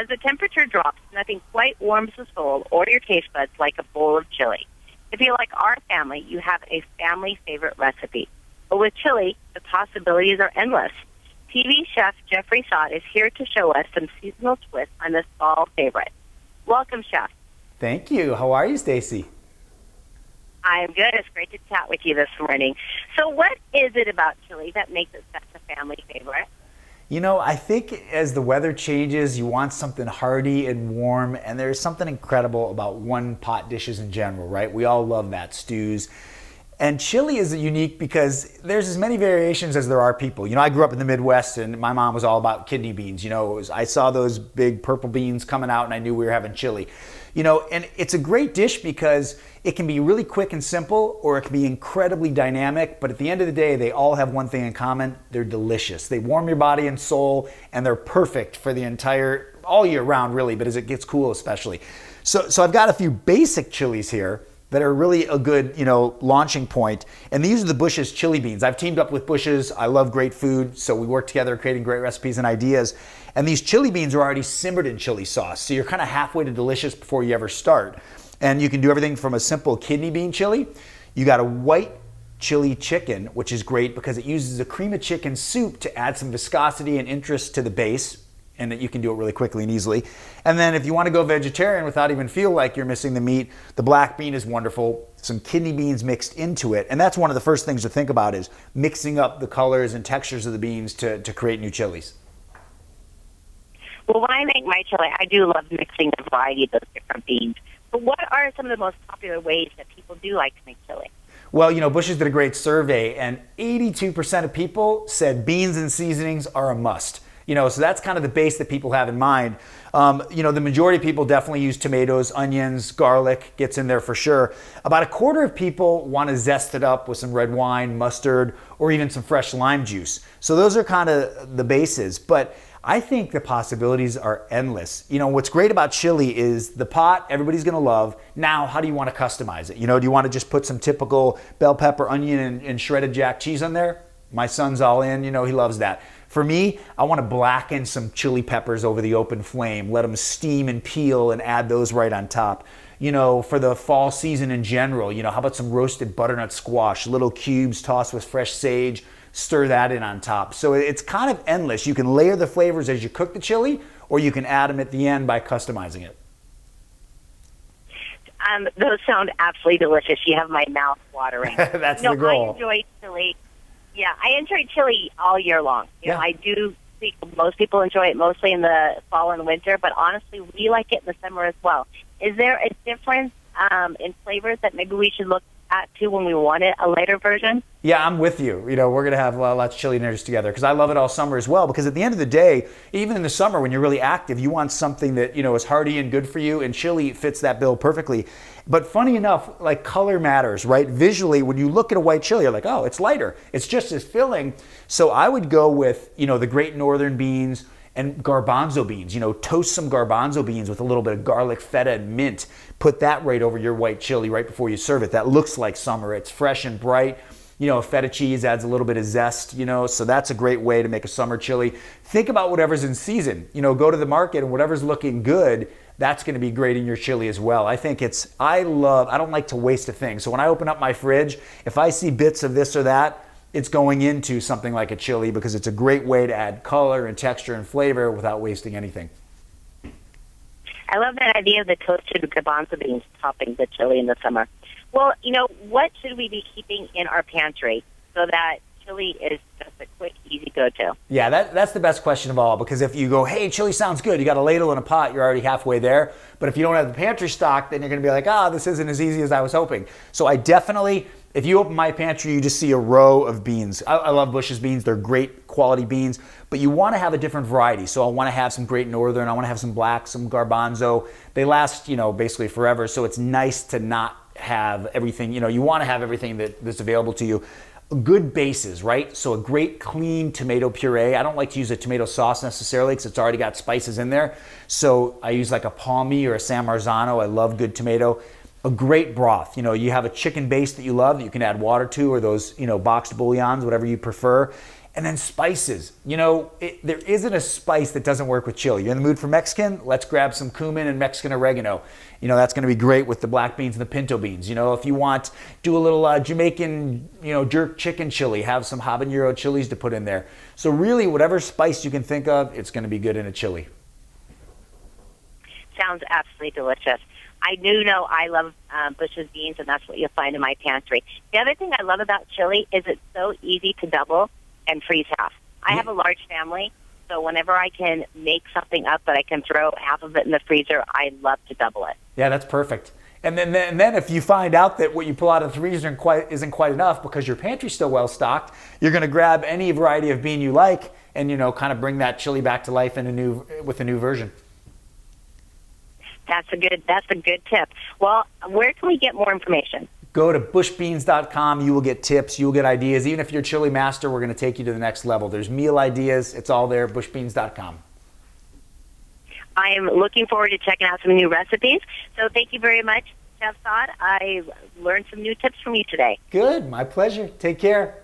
As the temperature drops, nothing quite warms the soul or your taste buds like a bowl of chili. If you're like our family, you have a family favorite recipe. But with chili, the possibilities are endless. TV chef Jeffrey Saad is here to show us some seasonal twists on this fall favorite. Welcome, Chef. Thank you. How are you, Stacy? I am good. It's great to chat with you this morning. So what is it about chili that makes it such a family favorite? You know, I think as the weather changes, you want something hearty and warm, and there's something incredible about one-pot dishes in general, right? We all love that, stews. And chili is unique because there's as many variations as there are people. You know, I grew up in the Midwest, and my mom was all about kidney beans. You know, I saw those big purple beans coming out, and I knew we were having chili. You know, and it's a great dish because it can be really quick and simple, or it can be incredibly dynamic, but at the end of the day, they all have one thing in common: they're delicious. They warm your body and soul, and they're perfect for the all year round, really, but as it gets cool especially. So I've got a few basic chilies here that are really a good, launching point. And these are the Bush's chili beans. I've teamed up with Bush's. I love great food, so we work together creating great recipes and ideas. And these chili beans are already simmered in chili sauce, so you're kind of halfway to delicious before you ever start. And you can do everything from a simple kidney bean chili. You got a white chili chicken, which is great because it uses a cream of chicken soup to add some viscosity and interest to the base, and that you can do it really quickly and easily. And then if you want to go vegetarian without even feel like you're missing the meat, the black bean is wonderful. Some kidney beans mixed into it. And that's one of the first things to think about, is mixing up the colors and textures of the beans to create new chilies. Well, when I make my chili, I do love mixing the variety of those different beans. But what are some of the most popular ways that people do like to make chili? Well, Bush's did a great survey, and 82% of people said beans and seasonings are a must. So that's kind of the base that people have in mind. The majority of people definitely use tomatoes, onions, garlic gets in there for sure. About a quarter of people want to zest it up with some red wine, mustard, or even some fresh lime juice. So those are kind of the bases. But I think the possibilities are endless. What's great about chili is the pot everybody's going to love. Now, how do you want to customize it? Do you want to just put some typical bell pepper, onion, and shredded jack cheese on there? My son's all in, he loves that. For me, I want to blacken some chili peppers over the open flame, let them steam and peel, and add those right on top. For the fall season in general, how about some roasted butternut squash, little cubes tossed with fresh sage, stir that in on top. So it's kind of endless. You can layer the flavors as you cook the chili, or you can add them at the end by customizing it. Those sound absolutely delicious. You have my mouth watering. That's the goal. I enjoy chili. Yeah, I enjoy chili all year long. I do think most people enjoy it mostly in the fall and winter, but honestly, we like it in the summer as well. Is there a difference in flavors that maybe we should look at too when we want it, a lighter version? Yeah, I'm with you. We're going to have lots of chili dinners together because I love it all summer as well, because at the end of the day, even in the summer when you're really active, you want something that, is hearty and good for you, and chili fits that bill perfectly. But funny enough, color matters, right? Visually, when you look at a white chili, you're like, oh, it's lighter. It's just as filling. So I would go with, the Great Northern beans and garbanzo beans. Toast some garbanzo beans with a little bit of garlic, feta, and mint. Put that right over your white chili right before you serve it. That looks like summer. It's fresh and bright. Feta cheese adds a little bit of zest, so that's a great way to make a summer chili. Think about whatever's in season. Go to the market and whatever's looking good, that's going to be great in your chili as well. I don't like to waste a thing. So when I open up my fridge, if I see bits of this or that, it's going into something like a chili, because it's a great way to add color and texture and flavor without wasting anything. I love that idea of the toasted garbanzo beans topping the chili in the summer. Well, what should we be keeping in our pantry so that chili is just a quick, easy go-to? Yeah, that's the best question of all, because if you go, hey, chili sounds good, you got a ladle and a pot, you're already halfway there. But if you don't have the pantry stock, then you're going to be like, this isn't as easy as I was hoping. So I definitely, if you open my pantry, you just see a row of beans. I love Bush's beans. They're great quality beans, but you want to have a different variety. So I want to have some Great Northern. I want to have some black, some garbanzo. They last, basically forever. So it's nice to not have everything, you want to have everything that's available to you. Good bases, right? So a great clean tomato puree. I don't like to use a tomato sauce necessarily because it's already got spices in there. So I use like a palmy or a San Marzano. I love good tomato. A great broth. You have a chicken base that you love that you can add water to, or those, boxed bouillons, whatever you prefer. And then spices. You know, there isn't a spice that doesn't work with chili. You're in the mood for Mexican? Let's grab some cumin and Mexican oregano. You know, that's going to be great with the black beans and the pinto beans. You know, if you want, do a little Jamaican, you know, jerk chicken chili, have some habanero chilies to put in there. So really, whatever spice you can think of, it's going to be good in a chili. Sounds absolutely delicious. I do know I love Bush's beans, and that's what you'll find in my pantry. The other thing I love about chili is it's so easy to double and freeze half. I have a large family, so whenever I can make something up that I can throw half of it in the freezer, I love to double it. Yeah, that's perfect. And then if you find out that what you pull out of the freezer isn't quite enough because your pantry's still well stocked, you're going to grab any variety of bean you like and, you know, kind of bring that chili back to life with a new version. That's a good tip. Well, where can we get more information? Go to bushbeans.com. You will get tips. You will get ideas. Even if you're a chili master, we're going to take you to the next level. There's meal ideas. It's all there, bushbeans.com. I am looking forward to checking out some new recipes. So thank you very much, Chef Saad. I learned some new tips from you today. Good. My pleasure. Take care.